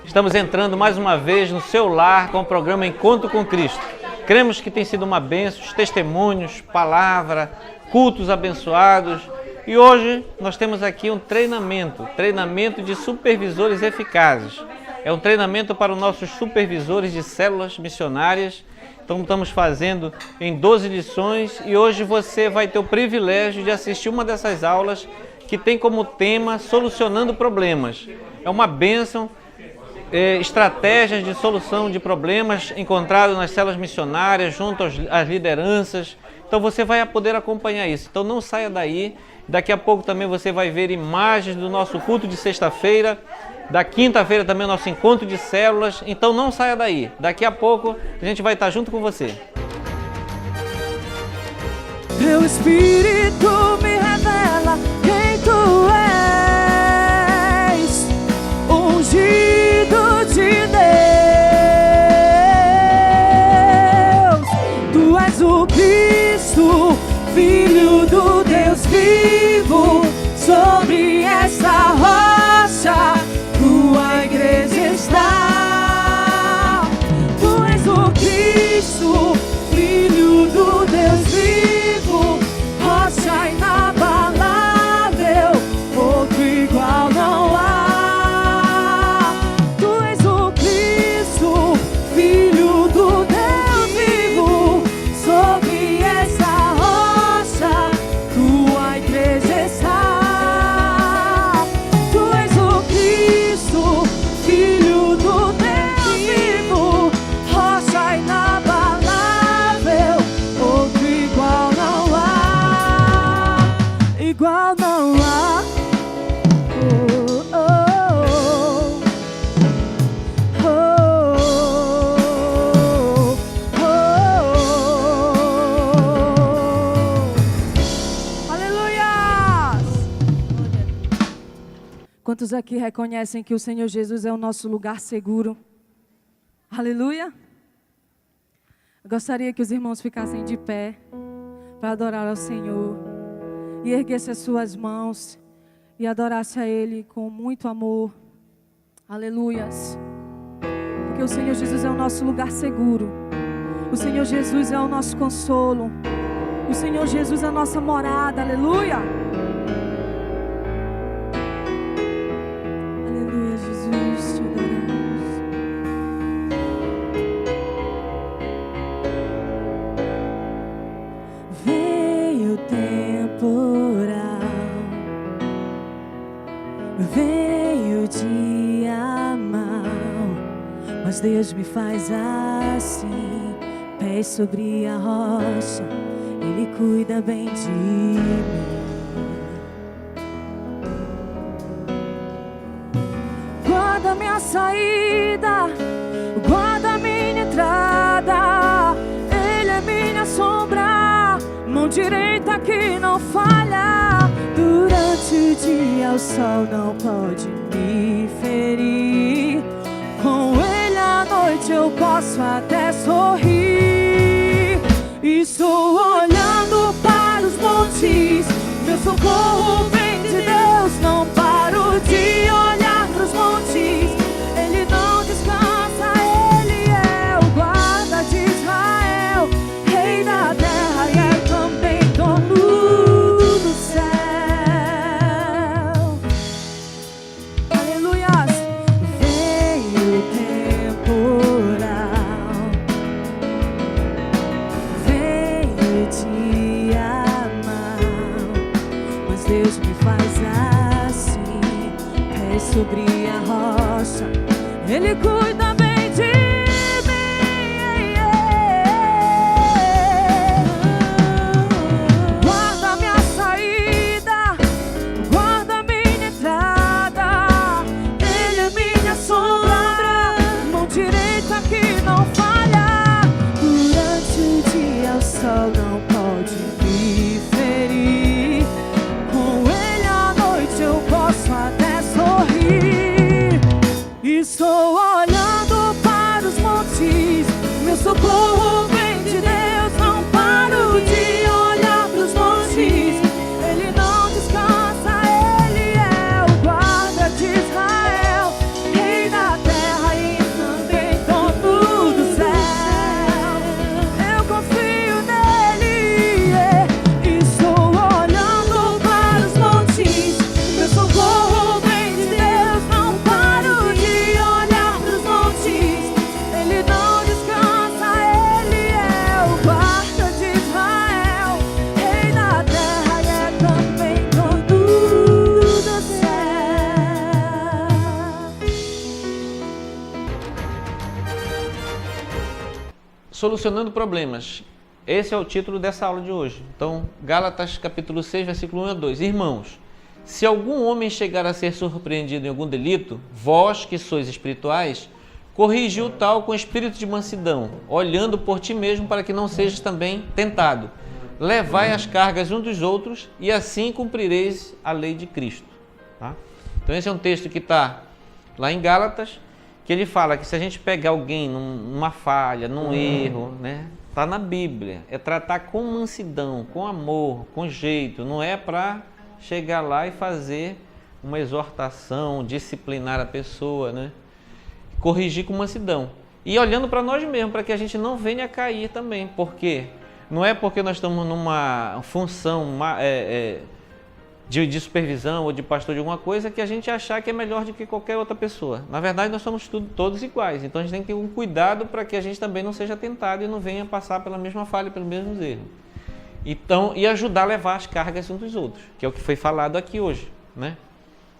Estamos entrando mais uma vez no seu lar com o programa Encontro com Cristo. Cremos que tem sido uma bênção, os testemunhos, palavra, cultos abençoados. E hoje nós temos aqui um treinamento de supervisores eficazes. É um treinamento para os nossos supervisores de células missionárias. Então estamos fazendo em 12 lições e hoje você vai ter o privilégio de assistir uma dessas aulas que tem como tema Solucionando Problemas. É uma bênção. Estratégias de solução de problemas encontrados nas células missionárias, junto às lideranças. Então você vai poder acompanhar isso. Então não saia daí. Daqui a pouco também você vai ver imagens do nosso culto de sexta-feira. Da quinta-feira também o nosso encontro de células. Então não saia daí. Daqui a pouco a gente vai estar junto com você. Teu Espírito me revela quem Tu és, ungido de Deus. Tu és o Cristo, Filho do Deus vivo. Sobre esta rocha Tua igreja está. Tu és o Cristo, Filho do Deus vivo, rocha inabalável, outro igual não há. Igual não há. Quantos aqui reconhecem que o Senhor Jesus é o nosso lugar seguro? Aleluia! Eu gostaria que os irmãos ficassem de pé para adorar ao Senhor e erguessem as suas mãos e adorassem a Ele com muito amor. Aleluias! Porque o Senhor Jesus é o nosso lugar seguro. O Senhor Jesus é o nosso consolo. O Senhor Jesus é a nossa morada. Aleluia! Veio dia mal, mas Deus me faz assim, pés sobre a rocha, Ele cuida bem de mim. Guarda minha saída, guarda minha entrada, Ele é minha sombra, mão direita que não falha. Durante o dia o sol não pode me ferir, com Ele à noite eu posso até sorrir. Estou olhando para os montes, meu socorro vem de Deus. Não paro de olhar para os montes, Ele não descansa. Ele é o guarda de Israel, Rei da terra e é também dono do céu. Deus me faz assim, pés sobre a rocha, Ele cuida bem sol não pode me ferir. Com ele à noite eu posso até sorrir. Estou olhando para os montes, meu socorro vem de Deus. Não paro de olhar para os montes, ele não descansa, ele é o guarda de Israel, rei da terra e também dono do céu. Eu confio nele, estou olhando para os montes, meu socorro vem de Deus. Não paro de olhar para os montes, ele não descansa, ele é o guarda de Israel, rei da terra e é também dono do céu. Solucionando problemas. Esse é o título dessa aula de hoje. Então, Gálatas capítulo 6, versículo 1 a 2. Irmãos, se algum homem chegar a ser surpreendido em algum delito, vós que sois espirituais, corrigi o tal com espírito de mansidão, olhando por ti mesmo para que não sejas também tentado. Levai as cargas uns dos outros e assim cumprireis a lei de Cristo. Tá? Então esse é um texto que está lá em Gálatas, que ele fala que se a gente pegar alguém numa falha, num erro, né, está na Bíblia, é tratar com mansidão, com amor, com jeito, não é para chegar lá e fazer uma exortação, disciplinar a pessoa, né? Corrigir com mansidão. E olhando para nós mesmos, para que a gente não venha a cair também, porque não é porque nós estamos numa função de supervisão ou de pastor de alguma coisa que a gente achar que é melhor do que qualquer outra pessoa. Na verdade, nós somos todos iguais, então a gente tem que ter um cuidado para que a gente também não seja tentado e não venha passar pela mesma falha, pelos mesmos erros. Então, e ajudar a levar as cargas uns dos outros, que é o que foi falado aqui hoje, né?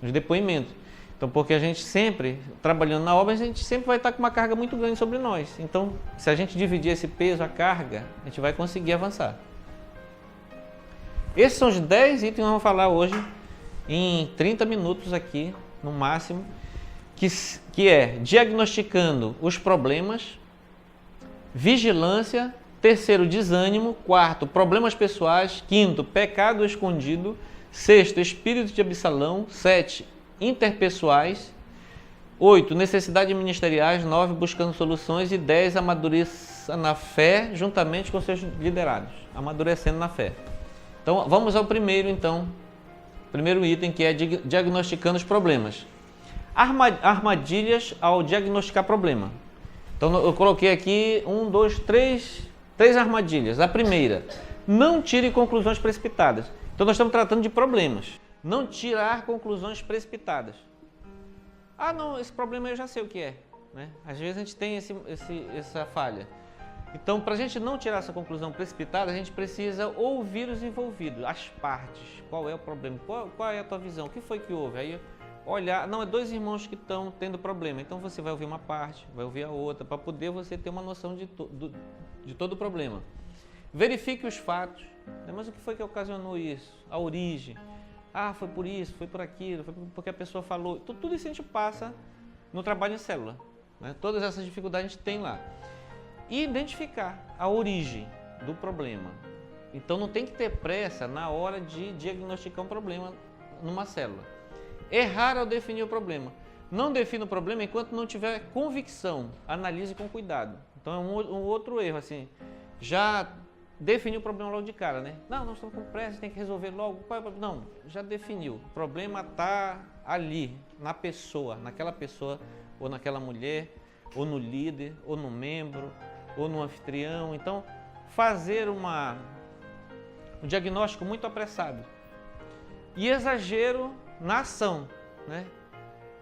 Nos depoimentos. Então, porque a gente sempre, trabalhando na obra, a gente sempre vai estar com uma carga muito grande sobre nós. Então, se a gente dividir esse peso, a carga, a gente vai conseguir avançar. Esses são os 10 itens que nós vamos falar hoje, em 30 minutos aqui, no máximo, que é diagnosticando os problemas, vigilância, terceiro, desânimo, quarto, problemas pessoais, quinto, pecado escondido, sexto, espírito de Absalão, 7, interpessoais, 8, necessidades ministeriais, 9, buscando soluções e 10, amadureça na fé, juntamente com seus liderados, amadurecendo na fé. Então, vamos ao primeiro item, que é diagnosticando os problemas. Armadilhas ao diagnosticar problema. Então, eu coloquei aqui 3 armadilhas. A primeira, não tire conclusões precipitadas. Então, nós estamos tratando de problemas. Não tirar conclusões precipitadas. Ah, não, esse problema eu já sei o que é, né? Às vezes a gente tem essa falha. Então, para a gente não tirar essa conclusão precipitada, a gente precisa ouvir os envolvidos, as partes. Qual é o problema? Qual é a tua visão? O que foi que houve? Aí, olhar, não, é 2 irmãos que estão tendo problema. Então, você vai ouvir uma parte, vai ouvir a outra, para poder você ter uma noção de todo o problema. Verifique os fatos. Mas o que foi que ocasionou isso? A origem. Ah, foi por isso, foi por aquilo, foi porque a pessoa falou. Tudo isso a gente passa no trabalho em célula, né? Todas essas dificuldades a gente tem lá. E identificar a origem do problema. Então não tem que ter pressa na hora de diagnosticar um problema numa célula. Errar ao definir o problema. Não defina o problema enquanto não tiver convicção. Analise com cuidado. Então é um outro erro, assim. Já definiu o problema logo de cara, né? Não, nós estamos com pressa, tem que resolver logo. Não, já definiu. O problema está ali, na pessoa, naquela pessoa, ou naquela mulher, ou no líder, ou no membro, ou no anfitrião. Então, fazer um diagnóstico muito apressado. E exagero na ação, né?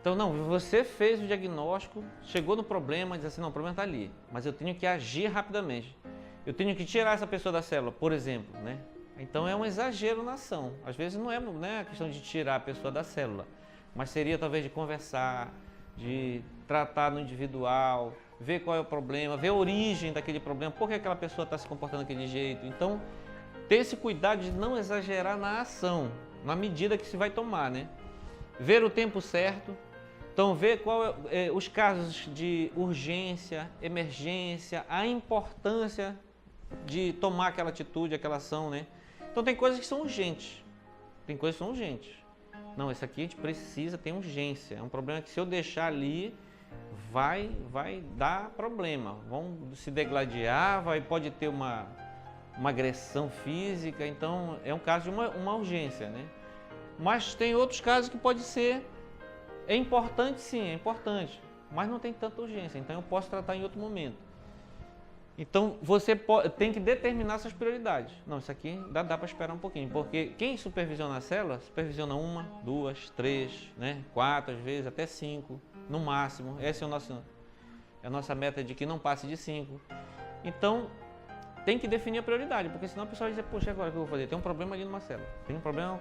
Então, não, você fez o diagnóstico, chegou no problema, diz assim, não, o problema está ali, mas eu tenho que agir rapidamente. Eu tenho que tirar essa pessoa da célula, por exemplo, né? Então, é um exagero na ação. Às vezes não é a questão de tirar a pessoa da célula, mas seria talvez de conversar, de tratar no individual, ver qual é o problema, ver a origem daquele problema, por que aquela pessoa está se comportando daquele jeito. Então, ter esse cuidado de não exagerar na ação, na medida que se vai tomar, né? Ver o tempo certo. Então, ver qual os casos de urgência, emergência, a importância de tomar aquela atitude, aquela ação, né? Então tem coisas que são urgentes. Tem coisas que são urgentes. Não, esse aqui a gente precisa, tem urgência. É um problema que se eu deixar ali, vai dar problema. Vão se degladiar, pode ter uma agressão física. Então é um caso de uma urgência, né? Mas tem outros casos que pode ser, é importante sim, é importante, mas não tem tanta urgência, então eu posso tratar em outro momento. Então você tem que determinar suas prioridades. Não, isso aqui dá para esperar um pouquinho, porque quem supervisiona a célula, supervisiona 1, 2, 3, né, 4 às vezes, até 5, no máximo. Essa é a nossa meta, de que não passe de 5. Então tem que definir a prioridade, porque senão a pessoa vai dizer, poxa, agora o que eu vou fazer? Tem um problema ali numa célula, tem um problema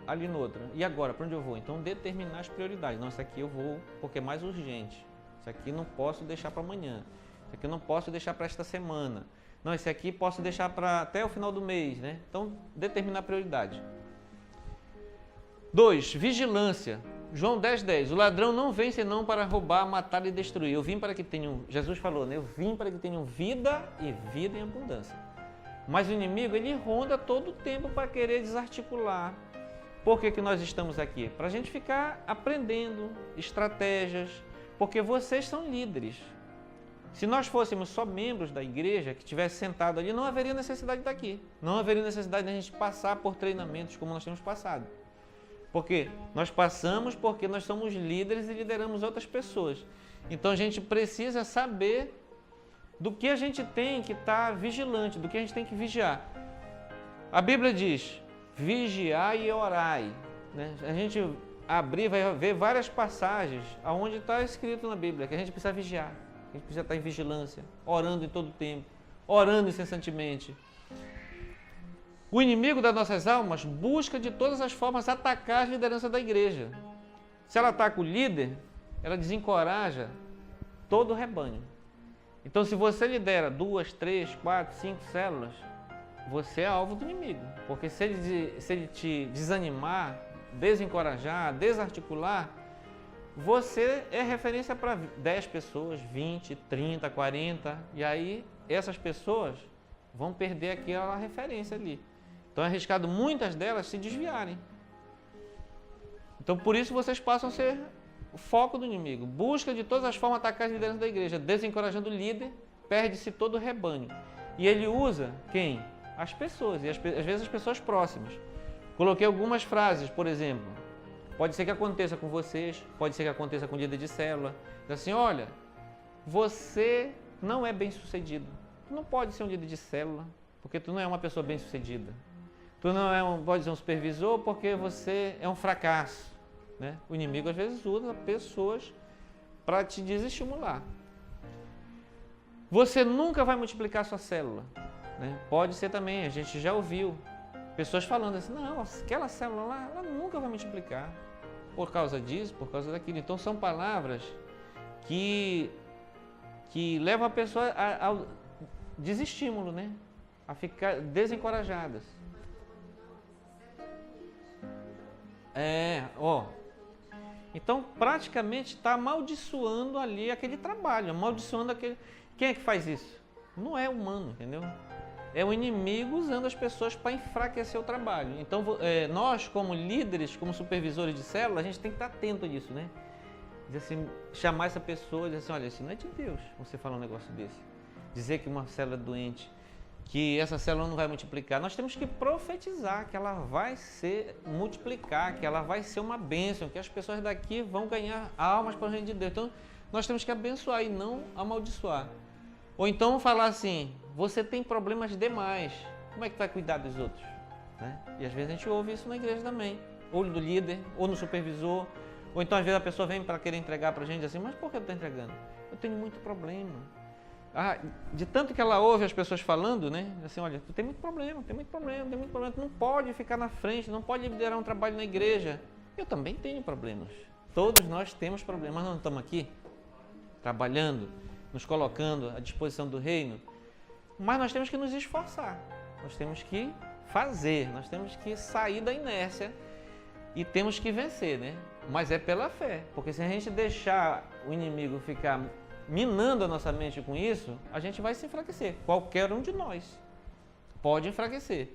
ali no outro. E agora, para onde eu vou? Então, determinar as prioridades. Não, isso aqui eu vou porque é mais urgente. Isso aqui não posso deixar para amanhã. Isso aqui eu não posso deixar para esta semana. Não, esse aqui posso deixar para até o final do mês, né? Então, determinar a prioridade. 2. Vigilância. João 10:10. O ladrão não vem senão para roubar, matar e destruir. Eu vim para que tenham... Jesus falou, né? Eu vim para que tenham vida e vida em abundância. Mas o inimigo, ele ronda todo o tempo para querer desarticular. Por que nós estamos aqui? Para a gente ficar aprendendo estratégias, porque vocês são líderes. Se nós fôssemos só membros da igreja, que estivesse sentado ali, não haveria necessidade de estar aqui. Não haveria necessidade de a gente passar por treinamentos como nós temos passado. Porque nós passamos porque nós somos líderes e lideramos outras pessoas. Então a gente precisa saber do que a gente tem que estar vigilante, do que a gente tem que vigiar. A Bíblia diz... vigiai e orai, né? A gente abrir, vai ver várias passagens onde está escrito na Bíblia que a gente precisa vigiar, a gente precisa estar em vigilância, orando em todo tempo, orando incessantemente. O inimigo das nossas almas busca de todas as formas atacar a liderança da igreja. Se ela ataca o líder, ela desencoraja todo o rebanho. Então, se você lidera 2, 3, 4, 5 células, você é alvo do inimigo, porque se ele te desanimar, desencorajar, desarticular, você é referência para 10 pessoas, 20, 30, 40, e aí essas pessoas vão perder aquela referência ali. Então é arriscado muitas delas se desviarem. Então por isso vocês passam a ser o foco do inimigo. Busca de todas as formas atacar a liderança da igreja, desencorajando o líder, perde-se todo o rebanho. E ele usa quem? As pessoas, e às vezes as pessoas próximas. Coloquei algumas frases, por exemplo, pode ser que aconteça com vocês, pode ser que aconteça com o líder de célula, diz assim, olha, você não é bem sucedido, tu não pode ser um líder de célula, porque tu não é uma pessoa bem sucedida, tu não pode ser um supervisor porque você é um fracasso, né? O inimigo às vezes usa pessoas para te desestimular. Você nunca vai multiplicar sua célula. Né? Pode ser também, a gente já ouviu pessoas falando assim, não, aquela célula lá, ela nunca vai multiplicar por causa disso, por causa daquilo. Então são palavras que levam a pessoa ao desestímulo, né? A ficar desencorajadas. Então praticamente está amaldiçoando ali aquele trabalho, amaldiçoando aquele... Quem é que faz isso? Não é humano, entendeu? É o inimigo usando as pessoas para enfraquecer o trabalho. Então, nós, como líderes, como supervisores de célula, a gente tem que estar atento nisso, né? Dizer assim, chamar essa pessoa e dizer assim, olha, isso não é de Deus, você falar um negócio desse. Dizer que uma célula é doente, que essa célula não vai multiplicar. Nós temos que profetizar que ela vai multiplicar, que ela vai ser uma bênção, que as pessoas daqui vão ganhar almas para o reino de Deus. Então, nós temos que abençoar e não amaldiçoar. Ou então falar assim, você tem problemas demais, como é que vai cuidar dos outros? Né? E às vezes a gente ouve isso na igreja também, ou do líder, ou no supervisor, ou então às vezes a pessoa vem para querer entregar para a gente assim, mas por que eu estou entregando? Eu tenho muito problema. De tanto que ela ouve as pessoas falando, né? Assim, olha, tu tem muito problema, tu não pode ficar na frente, não pode liderar um trabalho na igreja. Eu também tenho problemas, todos nós temos problemas, mas não estamos aqui trabalhando, nos colocando à disposição do reino, mas nós temos que nos esforçar, nós temos que fazer, nós temos que sair da inércia e temos que vencer, né? Mas é pela fé, porque se a gente deixar o inimigo ficar minando a nossa mente com isso, a gente vai se enfraquecer. Qualquer um de nós pode enfraquecer.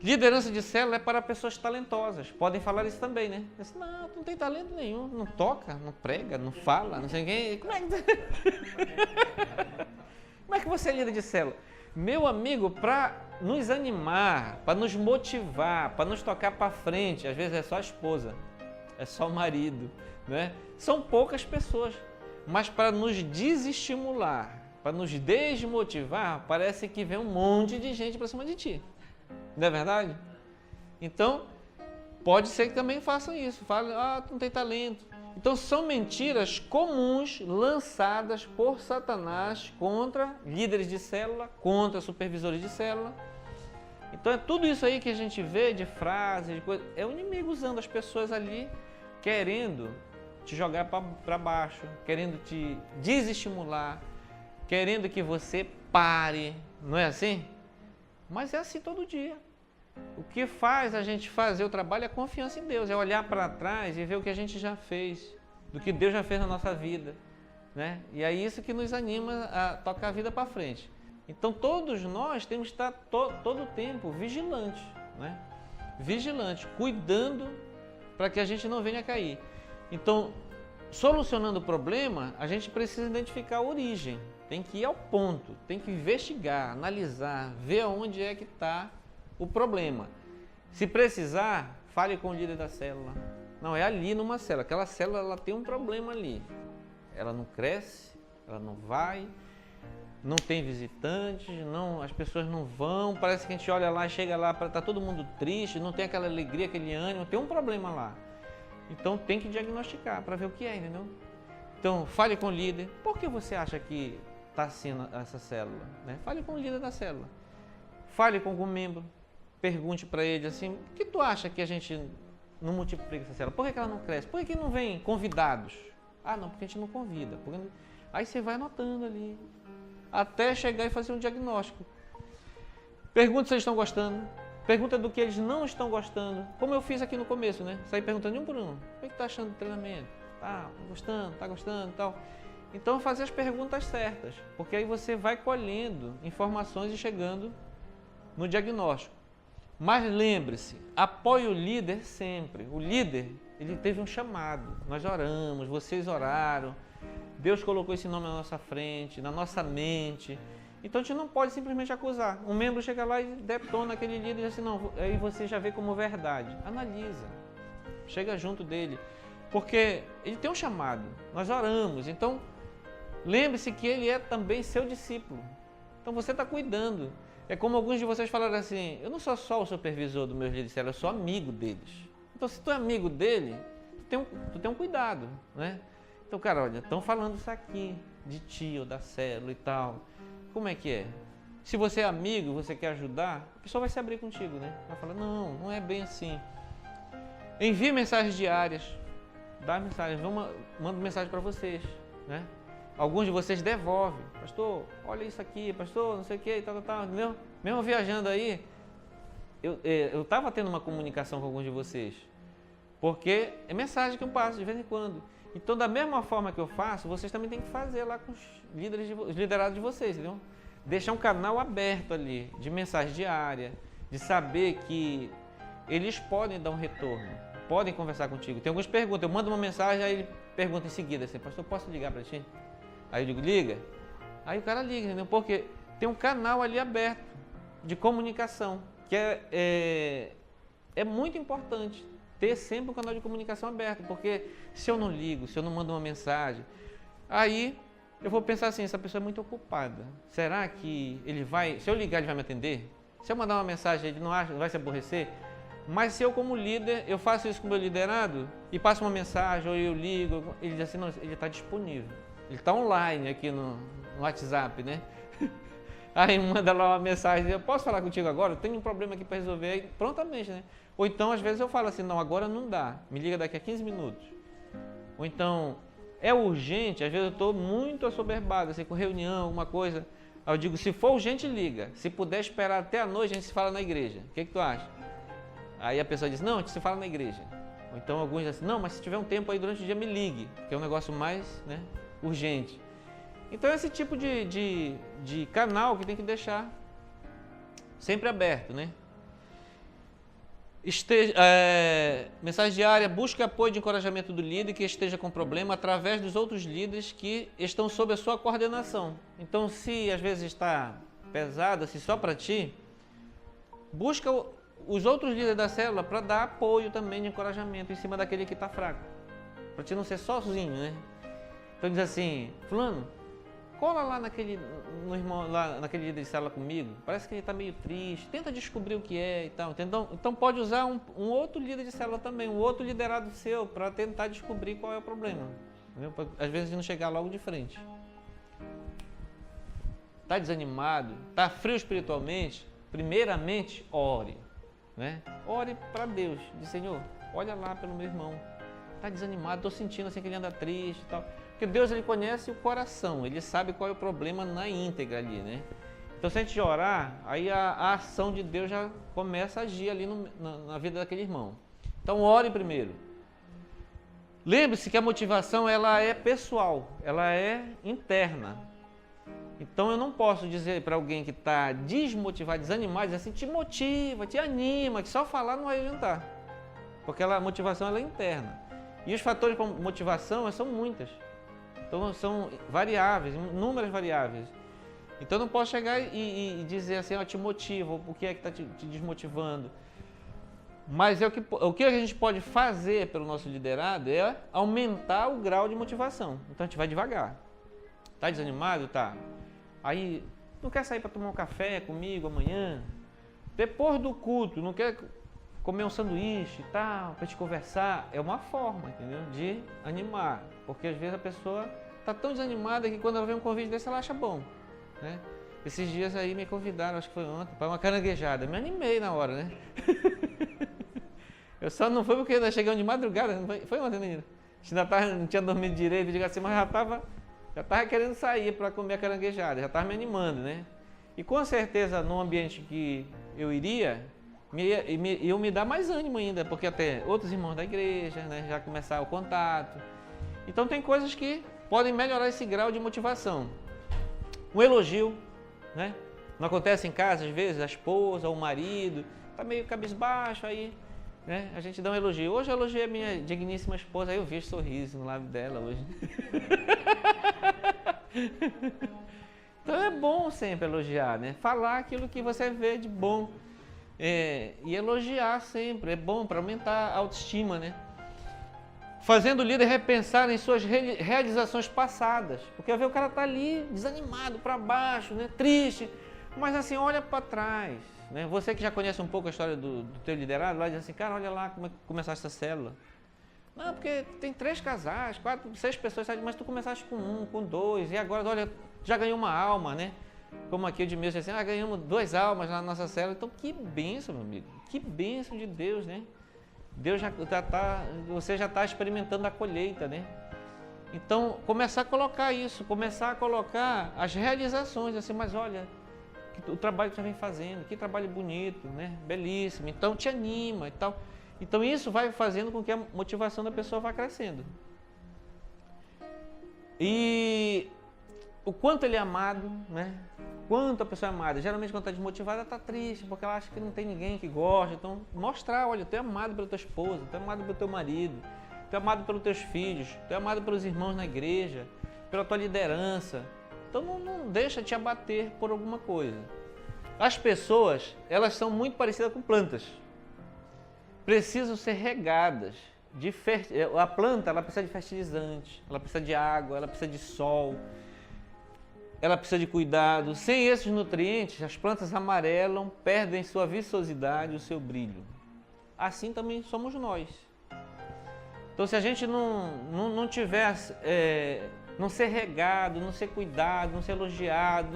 Liderança de célula é para pessoas talentosas. Podem falar isso também, né? Disse, não, tu não tem talento nenhum, não toca, não prega, não fala, não sei quem. Como é que você é líder de célula? Meu amigo, para nos animar, para nos motivar, para nos tocar para frente, às vezes é só a esposa, é só o marido, né? São poucas pessoas, mas para nos desestimular, para nos desmotivar, parece que vem um monte de gente para cima de ti. Não é verdade? Então, pode ser que também façam isso. Falem, tu não tem talento. Então, são mentiras comuns lançadas por Satanás contra líderes de célula, contra supervisores de célula. Então, é tudo isso aí que a gente vê de frases, de coisa, é o inimigo usando as pessoas ali, querendo te jogar para baixo, querendo te desestimular, querendo que você pare. Não é assim? Mas é assim todo dia. O que faz a gente fazer o trabalho é a confiança em Deus, é olhar para trás e ver o que a gente já fez, do que Deus já fez na nossa vida, né? E é isso que nos anima a tocar a vida para frente. Então todos nós temos que estar todo o tempo vigilantes, né? Vigilantes, cuidando para que a gente não venha a cair. Então, solucionando o problema, a gente precisa identificar a origem. Tem que ir ao ponto, tem que investigar, analisar, ver onde é que está o problema. Se precisar, fale com o líder da célula. Não, é ali numa célula. Aquela célula ela tem um problema ali. Ela não cresce, ela não vai, não tem visitantes, não, as pessoas não vão. Parece que a gente olha lá, chega lá, está todo mundo triste, não tem aquela alegria, aquele ânimo, tem um problema lá. Então tem que diagnosticar para ver o que é, entendeu? Então, fale com o líder. Por que você acha que está assim essa célula? Né? Fale com o líder da célula. Fale com algum membro. Pergunte para ele assim, por que tu acha que a gente não multiplica essa célula? Por que ela não cresce? Por que não vem convidados? Ah, não, porque a gente não convida. Aí você vai anotando ali, até chegar e fazer um diagnóstico. Pergunta se eles estão gostando. Pergunta do que eles não estão gostando. Como eu fiz aqui no começo, né? Saí perguntando de um por um. O que tá achando do treinamento? Tá gostando e tal. Então, fazer as perguntas certas. Porque aí você vai colhendo informações e chegando no diagnóstico. Mas lembre-se, apoie o líder sempre. O líder, ele teve um chamado. Nós oramos, vocês oraram. Deus colocou esse nome na nossa frente, na nossa mente. Então a gente não pode simplesmente acusar. Um membro chega lá e detona aquele líder e diz assim, não, aí você já vê como verdade. Analisa, chega junto dele, porque ele tem um chamado, nós oramos. Então, lembre-se que ele é também seu discípulo. Então você está cuidando. É como alguns de vocês falaram assim, eu não sou só o supervisor do meu líder de célula, eu sou amigo deles. Então se tu é amigo dele, tu tem um cuidado, né? Então, cara, olha, estão falando isso aqui de ti ou da célula e tal. Como é que é? Se você é amigo, você quer ajudar, a pessoa vai se abrir contigo, né? Vai falar, não é bem assim. Envie mensagens diárias. Dá mensagens, manda mensagem para vocês, né? Alguns de vocês devolvem. Pastor, olha isso aqui, pastor, não sei o que, entendeu? Mesmo viajando aí, eu estava tendo uma comunicação com alguns de vocês. Porque é mensagem que eu passo de vez em quando. Então, da mesma forma que eu faço, vocês também têm que fazer lá com os liderados de vocês, entendeu? Deixar um canal aberto ali, de mensagem diária, de saber que eles podem dar um retorno, podem conversar contigo. Tem algumas perguntas, eu mando uma mensagem, aí ele pergunta em seguida assim, pastor, posso ligar para ti? Aí eu digo, liga. Aí o cara liga, entendeu? Porque tem um canal ali aberto, de comunicação, que é muito importante. Ter sempre um canal de comunicação aberto, porque se eu não ligo, se eu não mando uma mensagem, aí eu vou pensar assim, essa pessoa é muito ocupada. Será que ele vai, se eu ligar ele vai me atender? Se eu mandar uma mensagem ele não vai se aborrecer? Mas se eu como líder, eu faço isso com o meu liderado e passo uma mensagem ou eu ligo, ele diz assim, não, ele está disponível. Ele está online aqui no WhatsApp, né? Aí manda lá uma mensagem, eu posso falar contigo agora? Eu tenho um problema aqui para resolver, aí, prontamente, né? Ou então, às vezes eu falo assim, não, agora não dá, me liga daqui a 15 minutos. Ou então, é urgente, às vezes eu estou muito assoberbado, assim, com reunião, alguma coisa. Aí eu digo, se for urgente, liga. Se puder esperar até a noite, a gente se fala na igreja. O que tu acha? Aí a pessoa diz, não, a gente se fala na igreja. Ou então alguns dizem assim, não, mas se tiver um tempo aí durante o dia, me ligue. Que é um negócio mais, né, urgente. Então esse tipo de canal que tem que deixar sempre aberto, né? Mensagem diária: busque apoio de encorajamento do líder que esteja com problema através dos outros líderes que estão sob a sua coordenação. Então, se às vezes está pesado, assim, só para ti, busca os outros líderes da célula para dar apoio também de encorajamento em cima daquele que está fraco, para ti não ser sozinho, né? Então diz assim: fulano, cola lá no irmão, lá naquele líder de célula comigo, parece que ele está meio triste, tenta descobrir o que é e tal. Então pode usar um outro líder de célula também, um outro liderado seu, para tentar descobrir qual é o problema. Entendeu? Às vezes não chegar logo de frente. Está desanimado, está frio espiritualmente, primeiramente ore, né? Ore para Deus, diz: Senhor, olha lá pelo meu irmão, está desanimado, estou sentindo assim que ele anda triste e tal. Porque Deus, ele conhece o coração, ele sabe qual é o problema na íntegra ali, né? Então, se a gente orar, aí a ação de Deus já começa a agir ali na vida daquele irmão. Então, ore primeiro. Lembre-se que a motivação, ela é pessoal, ela é interna. Então, eu não posso dizer para alguém que está desmotivado, desanimado, dizer assim: te motiva, te anima, que só falar não vai adiantar. Porque a motivação, ela é interna. E os fatores de motivação são muitas. Então são variáveis, inúmeras variáveis. Então não posso chegar e dizer assim: ó, te motiva, o que é que está te desmotivando. Mas o que a gente pode fazer pelo nosso liderado é aumentar o grau de motivação. Então a gente vai devagar. Tá desanimado? Tá. Aí, não quer sair para tomar um café comigo amanhã? Depois do culto, não quer comer um sanduíche e tal, para te conversar? É uma forma, entendeu? De animar. Porque às vezes a pessoa está tão desanimada que quando ela vê um convite desse, ela acha bom, né? Esses dias aí me convidaram, acho que foi ontem, para uma caranguejada. Me animei na hora, né? Eu só não fui porque nós chegamos de madrugada, foi ontem, menina. Ainda não tinha dormido direito, eu digo assim, mas já estava querendo sair para comer a caranguejada, já estava me animando, né? E com certeza, no ambiente que eu iria, iam me dar mais ânimo ainda, porque até outros irmãos da igreja, né, já começaram o contato. Então tem coisas que podem melhorar esse grau de motivação. Um elogio, né? Não acontece em casa, às vezes, a esposa ou o marido está meio cabisbaixo, aí, né, a gente dá um elogio. Hoje eu elogiei a minha digníssima esposa, aí eu vejo sorriso no lábio dela hoje. Então é bom sempre elogiar, né? Falar aquilo que você vê de bom. E elogiar sempre, é bom para aumentar a autoestima, né? Fazendo o líder repensar em suas realizações passadas. Porque o cara tá ali desanimado, para baixo, né? Triste, mas assim, olha para trás, né? Você que já conhece um pouco a história do teu liderado, lá diz assim: cara, olha lá como é que começaste essa célula. Não, porque tem 3 casais, 4, 6 pessoas, mas tu começaste com 1, com 2, e agora, olha, já ganhou uma alma, né? Como aqui o de Deus, assim, ganhamos 2 almas na nossa célula. Então, que bênção, meu amigo, que bênção de Deus, né? Deus você já está experimentando a colheita, né? Então, começar a colocar isso, começar a colocar as realizações, assim, mas olha, o trabalho que você vem fazendo, que trabalho bonito, né? Belíssimo, então te anima e tal. Então, isso vai fazendo com que a motivação da pessoa vá crescendo. E o quanto ele é amado, né? Quanto a pessoa é amada. Geralmente, quando está desmotivada, ela está triste, porque ela acha que não tem ninguém que gosta. Então, mostrar: olha, tu é amado pela tua esposa, tu é amado pelo teu marido, tu é amado pelos teus filhos, tu é amado pelos irmãos na igreja, pela tua liderança. Então, não deixa te abater por alguma coisa. As pessoas, elas são muito parecidas com plantas. Precisam ser regadas. A planta, ela precisa de fertilizante, ela precisa de água, ela precisa de sol, ela precisa de cuidado. Sem esses nutrientes, as plantas amarelam, perdem sua viçosidade, o seu brilho. Assim também somos nós. Então, se a gente não tiver, não ser regado, não ser cuidado, não ser elogiado,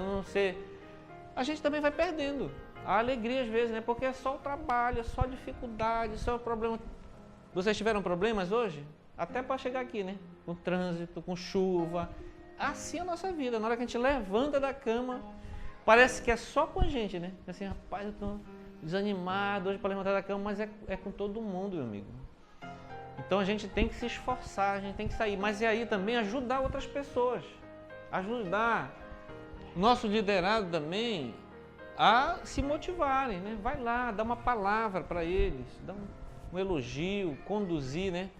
a gente também vai perdendo a alegria às vezes, né? Porque é só o trabalho, é só a dificuldade, só o problema. Vocês tiveram problemas hoje? Até para chegar aqui, né? Com trânsito, com chuva. Assim é a nossa vida. Na hora que a gente levanta da cama, parece que é só com a gente, né? Assim, rapaz, eu tô desanimado hoje para levantar da cama, mas é com todo mundo, meu amigo. Então a gente tem que se esforçar, a gente tem que sair. Mas e aí também ajudar outras pessoas. Ajudar nosso liderado também a se motivarem, né? Vai lá, dá uma palavra para eles, dá um elogio, conduzir, né?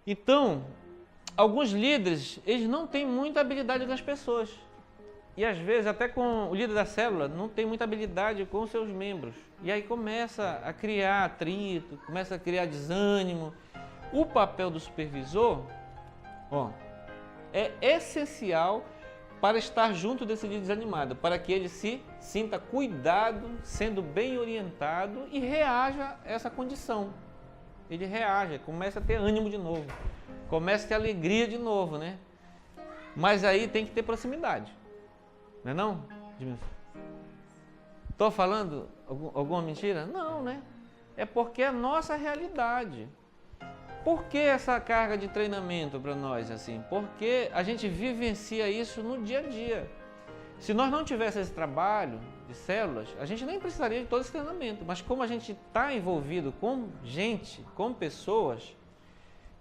Então, alguns líderes, eles não têm muita habilidade com as pessoas. E às vezes, até com o líder da célula, não tem muita habilidade com os seus membros. E aí começa a criar atrito, começa a criar desânimo. O papel do supervisor, é essencial para estar junto desse líder desanimado, para que ele se sinta cuidado, sendo bem orientado e reaja a essa condição. Ele reaja, começa a ter ânimo de novo, começa a ter alegria de novo, né? Mas aí tem que ter proximidade, não é não? Estou falando alguma mentira? Não, né? É porque é a nossa realidade. Por que essa carga de treinamento para nós assim? Porque a gente vivencia isso no dia a dia. Se nós não tivéssemos esse trabalho de células, a gente nem precisaria de todo esse treinamento. Mas como a gente está envolvido com gente, com pessoas,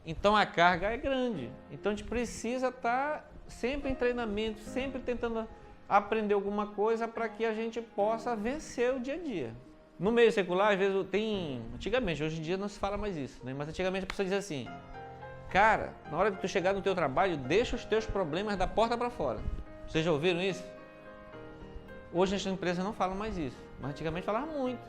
então a carga é grande. Então a gente precisa estar sempre em treinamento, sempre tentando aprender alguma coisa para que a gente possa vencer o dia a dia. No meio secular, às vezes tem... Antigamente, hoje em dia não se fala mais isso, né? Mas antigamente a pessoa dizia assim: cara, na hora que tu chegar no teu trabalho, deixa os teus problemas da porta para fora. Vocês já ouviram isso? Hoje as empresas não falam mais isso, mas antigamente falavam muito,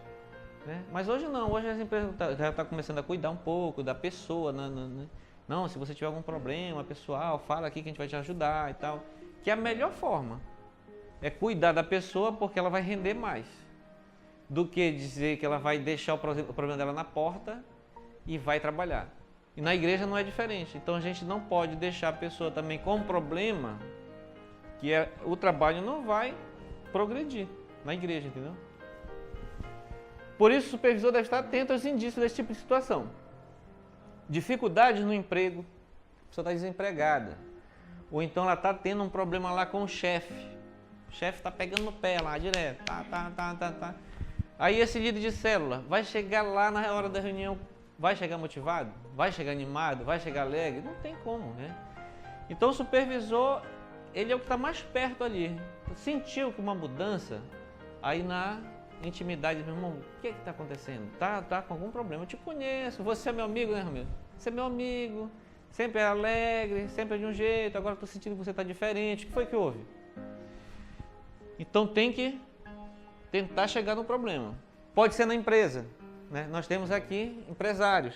né? Mas hoje não, hoje as empresas já estão começando a cuidar um pouco da pessoa, né? Não, se você tiver algum problema pessoal, fala aqui que a gente vai te ajudar e tal. Que é a melhor forma é cuidar da pessoa, porque ela vai render mais do que dizer que ela vai deixar o problema dela na porta e vai trabalhar. E na igreja não é diferente. Então a gente não pode deixar a pessoa também com um problema, que é o trabalho não vai progredir na igreja, entendeu? Por isso o supervisor deve estar atento aos indícios desse tipo de situação. Dificuldades no emprego, a pessoa está desempregada, ou então ela está tendo um problema lá com o chefe. O chefe está pegando no pé lá direto, tá. Aí esse líder de célula vai chegar lá na hora da reunião, vai chegar motivado? Vai chegar animado? Vai chegar alegre? Não tem como, né? Então o supervisor, ele é o que está mais perto ali. Sentiu que uma mudança, aí na intimidade, meu irmão, o que está acontecendo? Tá com algum problema? Eu te conheço, você é meu amigo, né, Ramiro? Você é meu amigo, sempre é alegre, sempre é de um jeito, agora estou sentindo que você está diferente, o que foi que houve? Então tem que tentar chegar no problema. Pode ser na empresa, né? Nós temos aqui empresários.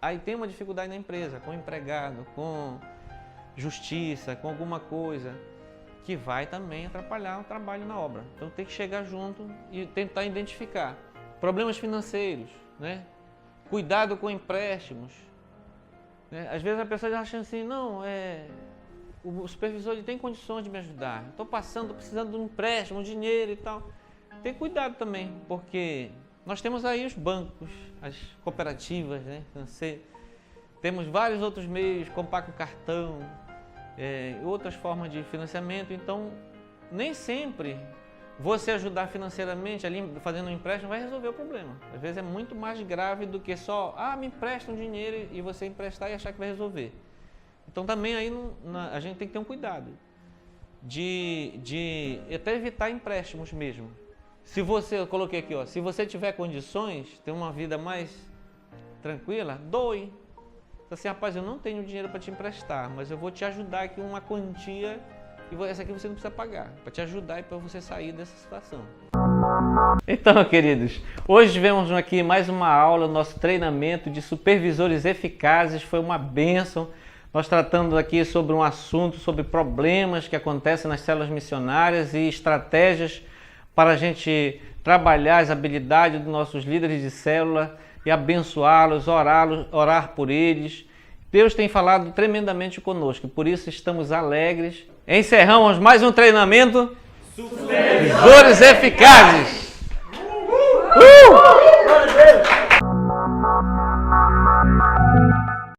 Aí tem uma dificuldade na empresa, com o empregado, com justiça, com alguma coisa que vai também atrapalhar o trabalho na obra. Então tem que chegar junto e tentar identificar problemas financeiros, né? Cuidado com empréstimos, né? Às vezes a pessoa já acha assim, não, o supervisor ele tem condições de me ajudar. Estou precisando de um empréstimo, um dinheiro e tal. Tem cuidado também, porque nós temos aí os bancos, as cooperativas, né, financeiras. Temos vários outros meios, comprar com cartão, outras formas de financiamento. Então, nem sempre você ajudar financeiramente, ali fazendo um empréstimo, vai resolver o problema. Às vezes é muito mais grave do que só, me empresta um dinheiro e você emprestar e achar que vai resolver. Então também aí a gente tem que ter um cuidado de até evitar empréstimos mesmo. Se você, eu coloquei aqui, se você tiver condições, ter uma vida mais tranquila, doe. Assim, rapaz, eu não tenho dinheiro para te emprestar, mas eu vou te ajudar aqui uma quantia e essa aqui você não precisa pagar, para te ajudar e para você sair dessa situação. Então, queridos, hoje tivemos aqui mais uma aula, nosso treinamento de supervisores eficazes, foi uma bênção. Nós tratamos aqui sobre um assunto, sobre problemas que acontecem nas células missionárias e estratégias para a gente trabalhar as habilidades dos nossos líderes de célula e abençoá-los, orar por eles. Deus tem falado tremendamente conosco, por isso estamos alegres. Encerramos mais um treinamento Supervisores Eficazes!